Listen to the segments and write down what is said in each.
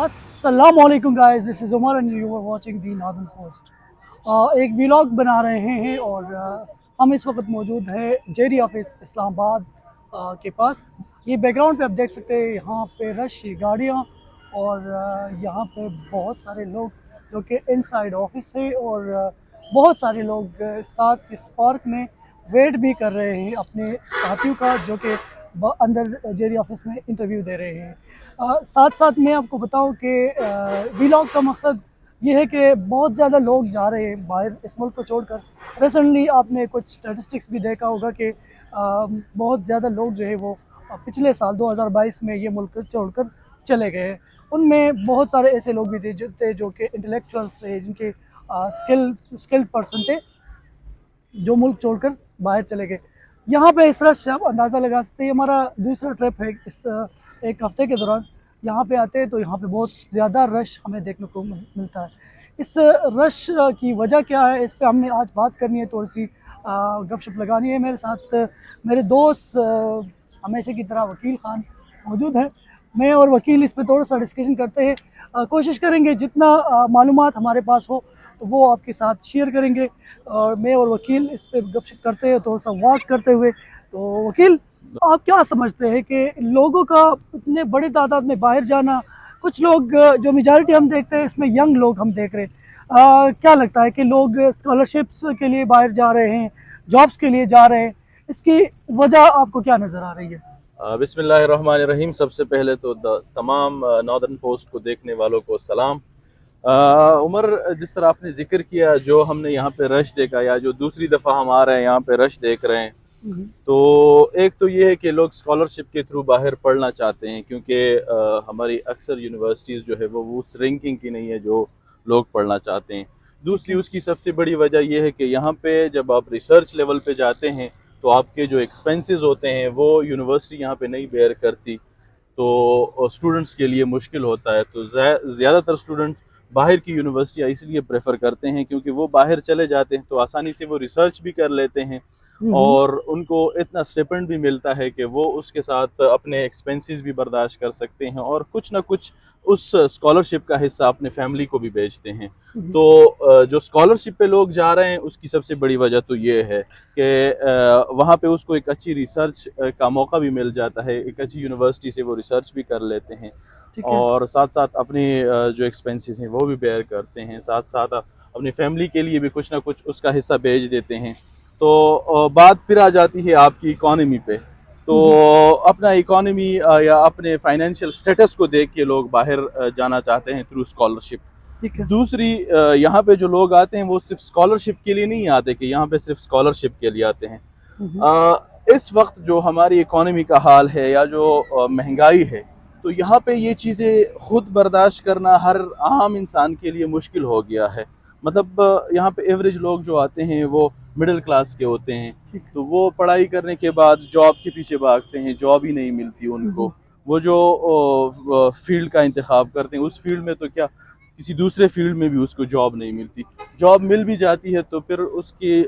अस्सलामुअलैकुम guys, this is Umar and you are watching the northern post. एक vlog बना रहे हैं और हम इस वक्त मौजूद हैं जेरी ऑफिस इस्लामाबाद के पास। ये बैकग्राउंड पे आप देख सकते हैं, यहाँ पे रश गाड़ियाँ और यहाँ पे बहुत सारे लोग जो कि इनसाइड ऑफिस है और बहुत सारे लोग साथ इस पार्क में वेट भी कर रहे हैं अपने साथियों का, जो कि अंदर जेरी ऑफिस में इंटरव्यू दे रहे हैं। साथ साथ मैं आपको बताऊं कि व्लॉग का मकसद ये है कि बहुत ज़्यादा लोग जा रहे हैं बाहर इस मुल्क को छोड़कर। रिसेंटली आपने कुछ स्टैटिस्टिक्स भी देखा होगा कि बहुत ज़्यादा लोग जो है वो पिछले साल 2022 में ये मुल्क छोड़कर चले गए। उनमें बहुत सारे ऐसे लोग भी थे जो कि इंटेलेक्चुअल्स थे, जिनके स्किल्ड पर्सन थे, जो मुल्क छोड़कर बाहर चले गए। यहाँ पे इस तरह से आप अंदाज़ा लगा सकते हैं। हमारा दूसरा ट्रिप है इस एक हफ्ते के दौरान यहाँ पे आते हैं, तो यहाँ पे बहुत ज़्यादा रश हमें देखने को मिलता है। इस रश की वजह क्या है, इस पे हमने आज बात करनी है, थोड़ी सी गपशप लगानी है। मेरे साथ मेरे दोस्त हमेशा की तरह वकील खान मौजूद है। मैं और वकील इस पे थोड़ा सा डिस्कशन करते हैं। कोशिश करेंगे जितना मालूमात हमारे पास हो तो वो आपके साथ शेयर करेंगे। और मैं और वकील इस पे गपशप करते हैं थोड़ा सा वॉक करते हुए। तो वकील, आप क्या समझते हैं कि लोगों का इतने बड़ी तादाद में बाहर जाना, कुछ लोग जो मेजॉरिटी हम देखते हैं इसमें यंग लोग हम देख रहे हैं, क्या लगता है कि लोग स्कॉलरशिप्स के लिए बाहर जा रहे हैं, जॉब्स के लिए जा रहे हैं, इसकी वजह आपको क्या नज़र आ रही है? बिस्मिल्लाहिर्रहमानिर्रहीम। सबसे पहले तो तमाम नॉर्दर्न पोस्ट को देखने वालों को सलाम। उमर, जिस तरह आपने जिक्र किया, जो हमने यहाँ पे रश देखा या जो दूसरी दफ़ा हम आ रहे हैं यहाँ पे रश देख रहे हैं, तो एक तो ये है कि लोग स्कॉलरशिप के थ्रू बाहर पढ़ना चाहते हैं, क्योंकि हमारी अक्सर यूनिवर्सिटीज़ जो है वो उस रैंकिंग की नहीं है जो लोग पढ़ना चाहते हैं। ठीक दूसरी है। उसकी सबसे बड़ी वजह यह है कि यहाँ पे जब आप रिसर्च लेवल पे जाते हैं तो आपके जो एक्सपेंसेस होते हैं वो यूनिवर्सिटी यहाँ पे नहीं बेयर करती, तो स्टूडेंट्स के लिए मुश्किल होता है। तो ज़्यादातर स्टूडेंट बाहर की यूनिवर्सिटियाँ इसलिए प्रेफर करते हैं क्योंकि वो बाहर चले जाते हैं तो आसानी से वो रिसर्च भी कर लेते हैं हम्म। और उनको इतना स्टिपेंड भी मिलता है कि वो उसके साथ अपने एक्सपेंसेस भी बर्दाश्त कर सकते हैं और कुछ ना कुछ उस स्कॉलरशिप का हिस्सा अपने फैमिली को भी भेजते हैं। हम्म। तो जो स्कॉलरशिप पे लोग जा रहे हैं उसकी सबसे बड़ी वजह तो ये है कि वहाँ पे उसको एक अच्छी रिसर्च का मौका भी मिल जाता है, एक अच्छी यूनिवर्सिटी से वो रिसर्च भी कर लेते हैं ठीक है। और साथ साथ अपने जो एक्सपेंसेस हैं वो भी बेयर करते हैं, साथ साथ अपनी फैमिली के लिए भी कुछ ना कुछ उसका हिस्सा भेज देते हैं। तो बात फिर आ जाती है आपकी इकॉनमी पे। तो हम्म। अपना इकॉनमी या अपने फाइनेंशियल स्टेटस को देख के लोग बाहर जाना चाहते हैं थ्रू स्कॉलरशिप। ठीक है। दूसरी, यहाँ पे जो लोग आते हैं वो सिर्फ स्कॉलरशिप के लिए नहीं आते कि यहाँ पे सिर्फ स्कॉलरशिप के लिए आते हैं। हम्म। इस वक्त जो हमारी इकॉनमी का हाल है या जो महंगाई है, तो यहाँ पे ये चीज़ें खुद बर्दाश्त करना हर आम इंसान के लिए मुश्किल हो गया है। मतलब यहाँ पे एवरेज लोग जो आते हैं वो मिडिल क्लास के होते हैं, ठीक है। तो वो पढ़ाई करने के बाद जॉब के पीछे भागते हैं, जॉब ही नहीं मिलती हम्म। उनको। वो जो फील्ड का इंतखाब करते हैं उस फील्ड में तो क्या, किसी दूसरे फील्ड में भी उसको जॉब नहीं मिलती। जॉब मिल भी जाती है तो फिर उसके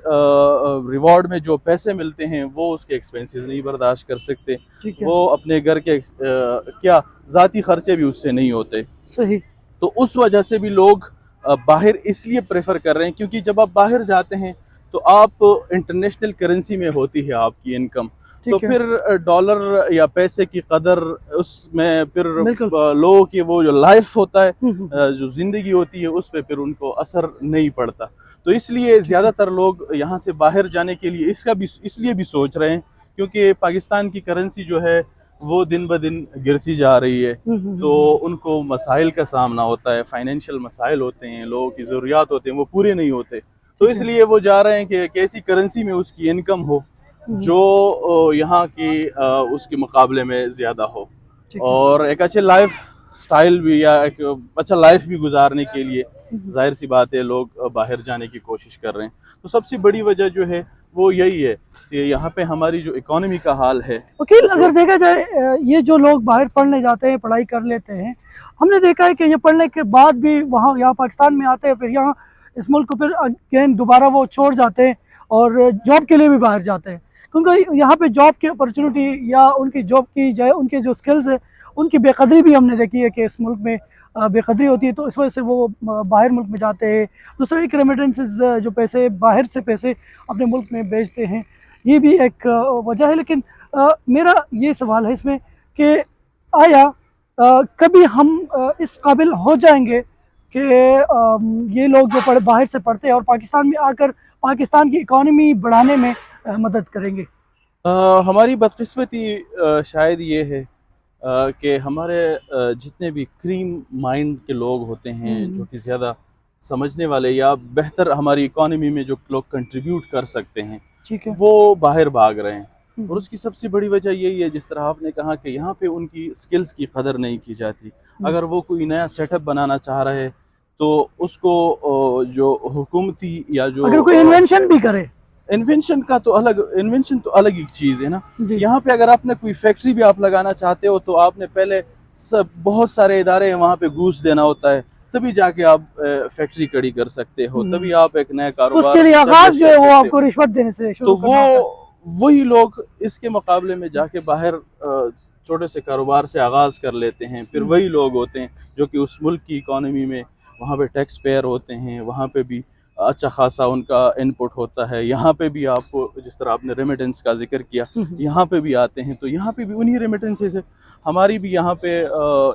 रिवॉर्ड में जो पैसे मिलते हैं वो उसके एक्सपेंसेस नहीं बर्दाश्त कर सकते। ठीक है। वो अपने घर के क्या ज़ाती खर्चे भी उससे नहीं होते। सही। तो उस वजह से भी लोग बाहर इसलिए प्रेफर कर रहे हैं क्योंकि जब आप बाहर जाते हैं तो आप इंटरनेशनल करेंसी में होती है आपकी इनकम। तो ठीक है। फिर डॉलर या पैसे की कदर उसमें फिर बिल्कुल। लोगों की वो जो लाइफ होता है, हम्म। जो ज़िंदगी होती है उस पर फिर उनको असर नहीं पड़ता। तो इसलिए ठीक है। ज़्यादातर लोग यहाँ से बाहर जाने के लिए इसलिए भी सोच रहे हैं क्योंकि पाकिस्तान की करेंसी जो है वो दिन ब दिन गिरती जा रही है। तो उनको मसाइल का सामना होता है, फाइनेंशियल मसाइल होते हैं, लोगों की ज़रूरियात होते हैं वो पूरे नहीं होते। तो ठीक है। इसलिए वो जा रहे हैं कि ऐसी करेंसी में उसकी इनकम हो हम्म। जो यहाँ की उसके मुकाबले में ज़्यादा हो ठीक है। और एक अच्छे लाइफ स्टाइल भी या एक अच्छा लाइफ भी गुजारने के लिए हम्म। जाहिर सी बात है लोग बाहर जाने की कोशिश कर रहे हैं। तो सबसे बड़ी वजह जो है वो यही है कि यहाँ पे हमारी जो इकोनॉमी का हाल है वकील, अगर जो। देखा जाए ये जो लोग बाहर पढ़ने जाते हैं, पढ़ाई कर लेते हैं, हमने देखा है कि ये पढ़ने के बाद भी वहाँ यहाँ पाकिस्तान में आते हैं, फिर यहाँ इस मुल्क को फिर अगेन दोबारा वो छोड़ जाते हैं और जॉब के लिए भी बाहर जाते हैं, क्योंकि यहाँ पे जॉब की अपॉर्चुनिटी या उनकी जॉब की जाए उनके जो स्किल्स है उनकी बेकदरी भी हमने देखी है कि इस मुल्क में बेकदरी होती है, तो इस वजह से वो बाहर मुल्क में जाते हैं। दूसरा एक रेमिटेंसेस, जो पैसे बाहर से पैसे अपने मुल्क में भेजते हैं, ये भी एक वजह है। लेकिन मेरा ये सवाल है इसमें कि आया कभी हम इस काबिल हो जाएंगे कि ये लोग जो बाहर से पढ़ते हैं और पाकिस्तान में आकर पाकिस्तान की इकॉनमी बढ़ाने में मदद करेंगे? हमारी बदकिस्मती शायद ये है कि हमारे जितने भी क्रीम माइंड के लोग होते हैं, जो कि ज़्यादा समझने वाले या बेहतर हमारी इकॉनमी में जो लोग कंट्रीब्यूट कर सकते हैं, ठीक है। वो बाहर भाग रहे हैं। और हम्म, उसकी सबसे बड़ी वजह यही है, जिस तरह आपने कहा कि यहाँ पे उनकी स्किल्स की कदर नहीं की जाती। हम्म। अगर वो कोई नया सेटअप बनाना चाह रहे हैं तो उसको जो हुकूमती या जो अगर कोई इन्वेंशन भी करे। इन्वेंशन तो अलग ही चीज़ है ना। जी। यहाँ पे अगर आपने कोई फैक्ट्री भी आप लगाना चाहते हो तो आपने पहले सब बहुत सारे इदारे हैं वहाँ पे घूस देना होता है, तभी जाके आप फैक्ट्री खड़ी कर सकते हो, हम्म। तभी आप एक नया तो उसके कारोबार लिए आगाज establish जो कर है वो सकते आपको हो। रिश्वत देने से तो शुरू करना होता है। वही लोग इसके मुकाबले में जाके बाहर छोटे से कारोबार से आगाज़ कर लेते हैं। फिर वही लोग होते हैं जो कि उस मुल्क की इकॉनमी में वहाँ पे टैक्स पेयर होते हैं, वहाँ पे भी अच्छा खासा उनका इनपुट होता है। यहाँ पे भी आपको, जिस तरह आपने रेमिटेंस का जिक्र किया, यहाँ पे भी आते हैं, तो यहाँ पे भी उन्हीं रेमिटेंसेस से हमारी भी यहाँ पे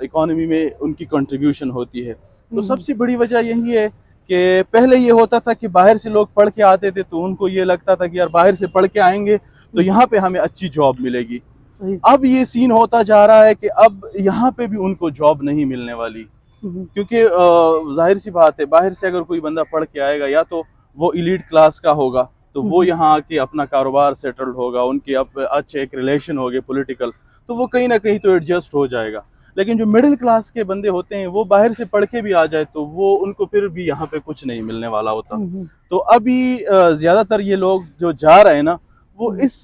इकॉनमी में उनकी कंट्रीब्यूशन होती है। तो सबसे बड़ी वजह यही है कि पहले ये होता था कि बाहर से लोग पढ़ के आते थे तो उनको ये लगता था कि यार बाहर से पढ़ के आएंगे तो यहाँ पे हमें अच्छी जॉब मिलेगी। सही। अब ये सीन होता जा रहा है कि अब यहाँ पे भी उनको जॉब नहीं मिलने वाली, क्योंकि जाहिर सी बात है, बाहर से अगर कोई बंदा पढ़ के आएगा या तो वो इलीट क्लास का होगा, तो वो यहाँ आके अपना कारोबार सेटल्ड होगा, उनके अब अच्छे एक रिलेशन हो गए पॉलिटिकल, तो वो कहीं ना कहीं तो एडजस्ट हो जाएगा। लेकिन जो मिडिल क्लास के बंदे होते हैं वो बाहर से पढ़ के भी आ जाए तो वो उनको फिर भी यहाँ पे कुछ नहीं मिलने वाला होता। तो अभी ज़्यादातर ये लोग जो जा रहे हैं ना, वो इस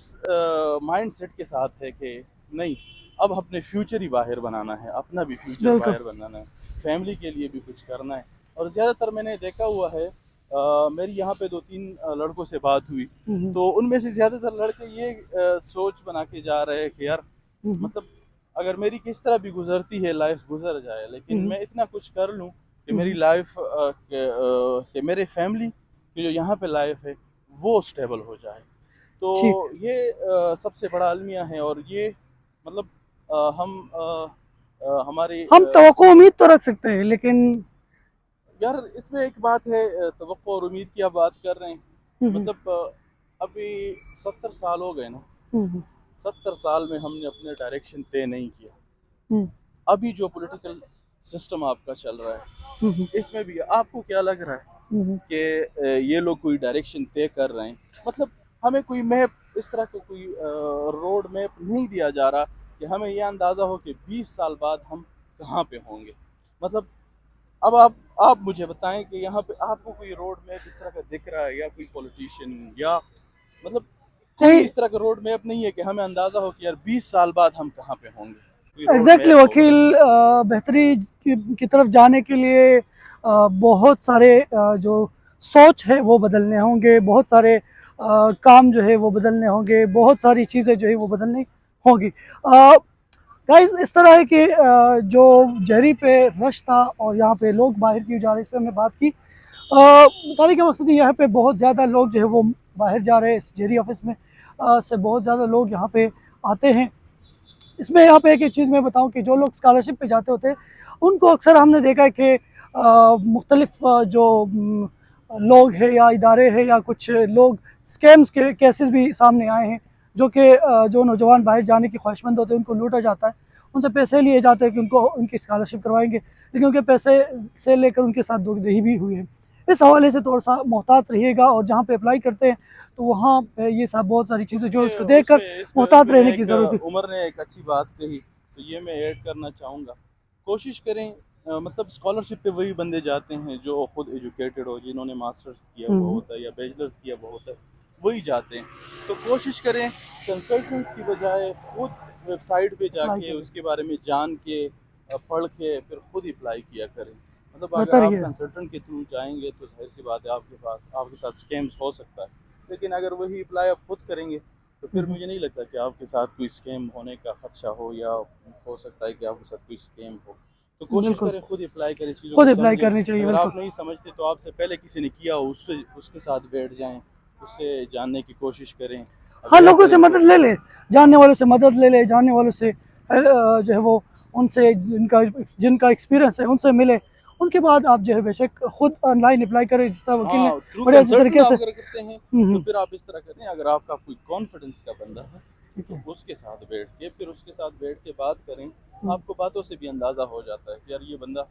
माइंड सेट के साथ है कि नहीं, अब अपने फ्यूचर ही बाहर बनाना है, अपना भी फ्यूचर बिल्कुल। बाहर बनाना है, फैमिली के लिए भी कुछ करना है। और ज़्यादातर मैंने देखा हुआ है, मेरी यहाँ पे 2-3 लड़कों से बात हुई, तो उनमें से ज़्यादातर लड़के ये सोच बना के जा रहे हैं कि यार मतलब अगर मेरी किस तरह भी गुजरती है लाइफ गुजर जाए, लेकिन मैं इतना कुछ कर लूँ कि मेरी लाइफ कि मेरे फैमिली की जो यहाँ पे लाइफ है वो स्टेबल हो जाए। तो ठीक। ये सबसे बड़ा अलमिया है। और ये मतलब हम हमारी हम तवक्को उम्मीद तो रख सकते हैं, लेकिन यार इसमें एक बात है, तवक्को और उम्मीद की आप बात कर रहे हैं, मतलब अभी 70 साल हो गए ना, 70 साल में हमने अपने डायरेक्शन तय नहीं किया। अभी जो पॉलिटिकल सिस्टम आपका चल रहा है इसमें भी आपको क्या लग रहा है कि ये लोग कोई डायरेक्शन तय कर रहे हैं? मतलब हमें कोई मैप, इस तरह का कोई रोड मैप नहीं दिया जा रहा कि हमें यह अंदाज़ा हो कि 20 साल बाद हम कहाँ पे होंगे। मतलब अब आप मुझे बताएं कि यहाँ पे आपको कोई रोड मैप इस तरह का दिख रहा है, या कोई पॉलिटिशियन या मतलब कोई नहीं। इस तरह का रोड मैप नहीं है कि हमें अंदाज़ा हो कि यार 20 साल बाद हम कहाँ पे होंगे, कोई रोड एग्जैक्टली मैप होगा? वकील, बेहतरी की तरफ जाने के लिए बहुत सारे जो सोच है वो बदलने होंगे, बहुत सारे काम जो है वो बदलने होंगे, बहुत सारी चीज़ें जो है वो बदलनी होंगी। गाइस, इस तरह है कि जो जहरी पे रश था और यहाँ पे लोग बाहर क्यों जा रहे हैं, इस पर हमने बात की। बताने का मकसद यहाँ पे बहुत ज़्यादा लोग जो है वो बाहर जा रहे हैं। इस जहरी ऑफिस में से बहुत ज़्यादा लोग यहाँ पे आते हैं। इसमें यहाँ पे एक चीज़ मैं बताऊँ कि जो लोग स्कॉलरशिप पे जाते होते हैं उनको अक्सर हमने देखा है कि मुख्तलिफ जो लोग हैं या इदारे हैं या कुछ लोग स्कैम्स के केसेस भी सामने आए हैं, जो कि जो नौजवान बाहर जाने की ख्वाहिशमंद होते हैं उनको लूटा जाता है, उनसे पैसे लिए जाते हैं कि उनको उनकी स्कॉलरशिप करवाएंगे, लेकिन उनके पैसे से लेकर उनके साथ धोखाधड़ी भी हुई है। इस हवाले से थोड़ा सा मोहतात रहिएगा और जहाँ पे अप्लाई करते हैं तो वहाँ पे ये सब बहुत सारी चीज़ें जो उसमें उसको देख कर उसमें इसमें मोहतात उसमें रहने की एक ज़रूरत है। उमर ने एक अच्छी बात कही, तो ये मैं ऐड करना चाहूँगा। कोशिश करें, मतलब स्कॉलरशिप पे वही बंदे जाते हैं जो खुद एजुकेटेड हो, जिन्होंने मास्टर्स किया हुआ होता है या बैचलर्स किया हुआ होता है, वही जाते हैं। तो कोशिश करें कंसल्टेंट्स की बजाय खुद वेबसाइट पे अप्लाई जाके करें, उसके बारे में जान के पढ़ के फिर खुद अप्लाई किया करें। मतलब अगर बेहतर आप ये है। कंसल्टेंट के थ्रू जाएंगे तो जाहिर सी बात है आपके पास आपके साथ स्कैम्स हो सकता है, लेकिन अगर वही अप्लाई आप खुद करेंगे तो फिर मुझे नहीं लगता कि आपके साथ कोई स्कैम होने का खदशा हो, या हो सकता है कि आपके साथ कोई स्कैम हो। तो कोशिश बिल्कुल, करें खुद अप्लाई करें, चीज़ों खुद को अप्लाई समझें। करनी चाहिए, अगर बिल्कुल। आप नहीं समझते तो आपसे पहले किसी ने किया हो उससे उसके साथ बैठ जाएं, उससे जानने की कोशिश करें। हाँ, अगर लोगों से करें तो मदद ले ले, जानने वालों से मदद ले ले, जानने वालों से जो है वो उनसे जिनका एक्सपीरियंस है उनसे मिले। उनके बाद आप जो है बेशक खुद ऑनलाइन अप्लाई करें, जिस तरह वकील ने हाँ, थ्रू बड़े अच्छे कंसल्टेंट तरीके आप से। अगर करते हैं तो हम्म, फिर आप इस तरह करें, अगर आपका कोई कॉन्फिडेंस का बंदा है ठीक तो है। उसके साथ बैठ के, फिर उसके साथ बैठ के बात करें। हम्म, आपको बातों से भी अंदाज़ा हो जाता है कि यार ये बंदा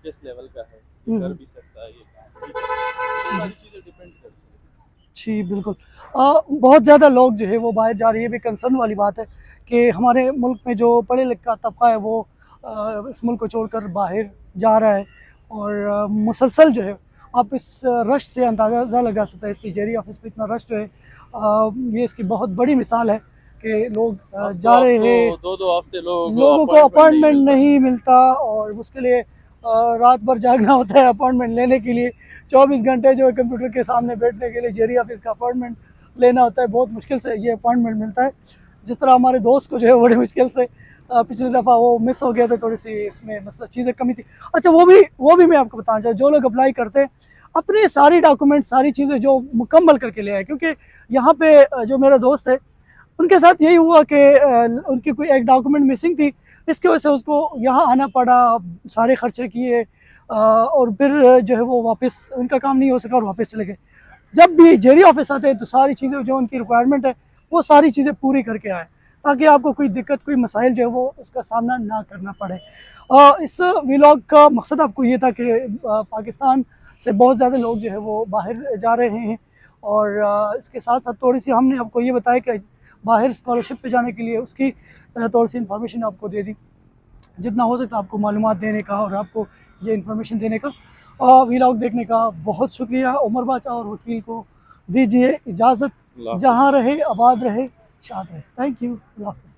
किस लेवल का है, ये कर हम्म, भी सकता है, ये काम भी कर सकता है। तो ये हम्म। सारी चीज़ें डिपेंड करती हैं। जी, बिल्कुल। बहुत ज़्यादा लोग जो है वो बाहर जा रहे हैं, ये भी कंसर्न वाली बात है कि हमारे मुल्क में जो पढ़े-लिखा तबका है वो इस मुल्क को छोड़कर बाहर जा रहा है। और मुसलसल जो है आप इस रश से अंदाज़ा लगा सकते हैं, इसकी जेरी ऑफ़िस पे इतना रश जो है ये इसकी बहुत बड़ी मिसाल है कि लोग हफ्तों जा रहे हफ्तों हैं, 2-2 हफ्ते लोगों को लोगों को अपॉइंटमेंट नहीं अपॉइंटमेंट मिलता। नहीं मिलता और उसके लिए रात भर जागना होता है अपॉइंटमेंट लेने के लिए। 24 घंटे जो है कंप्यूटर के सामने बैठने के लिए जेरी ऑफिस का अपॉइंटमेंट लेना होता है। बहुत मुश्किल से ये अपॉइंटमेंट मिलता है। जिस तरह हमारे दोस्त को जो है बड़ी मुश्किल से पिछली दफ़ा वो मिस हो गया था, थोड़ी सी इसमें मतलब चीज़ें कमी थी। अच्छा, वो भी मैं आपको बताना चाहूँ, जो लोग अप्लाई करते हैं अपने सारी डॉक्यूमेंट सारी चीज़ें जो मुकम्मल करके ले आए, क्योंकि यहाँ पे जो मेरा दोस्त है उनके साथ यही हुआ कि उनकी कोई एक डॉक्यूमेंट मिसिंग थी, इसकी वजह से उसको यहाँ आना पड़ा, सारे खर्चे किए और फिर जो है वो वापस उनका काम नहीं हो सका और वापस चले गए। जब भी जेरी ऑफिस आते हैं तो सारी चीज़ें जो उनकी रिक्वायरमेंट है वो सारी चीज़ें पूरी करके आए, ताकि आपको कोई दिक्कत कोई मसाइल जो है वो उसका सामना ना करना पड़े। इस व्लॉग का मकसद आपको ये था कि पाकिस्तान से बहुत ज़्यादा लोग जो है वो बाहर जा रहे हैं और इसके साथ साथ थोड़ी सी हमने आपको ये बताया कि बाहर स्कॉलरशिप पे जाने के लिए उसकी थोड़ी सी इन्फॉर्मेशन आपको दे दी, जितना हो सकता है आपको मालूमात देने का और आपको ये इन्फॉर्मेशन देने का। व्लॉग देखने का बहुत शुक्रिया। उमर बाचा और वकील को दीजिए इजाज़त। अल्लाह जहाँ हाफ़िज़। रहे आबाद रहे, शाद रहे। Thank you. अल्लाह हाफ़िज़।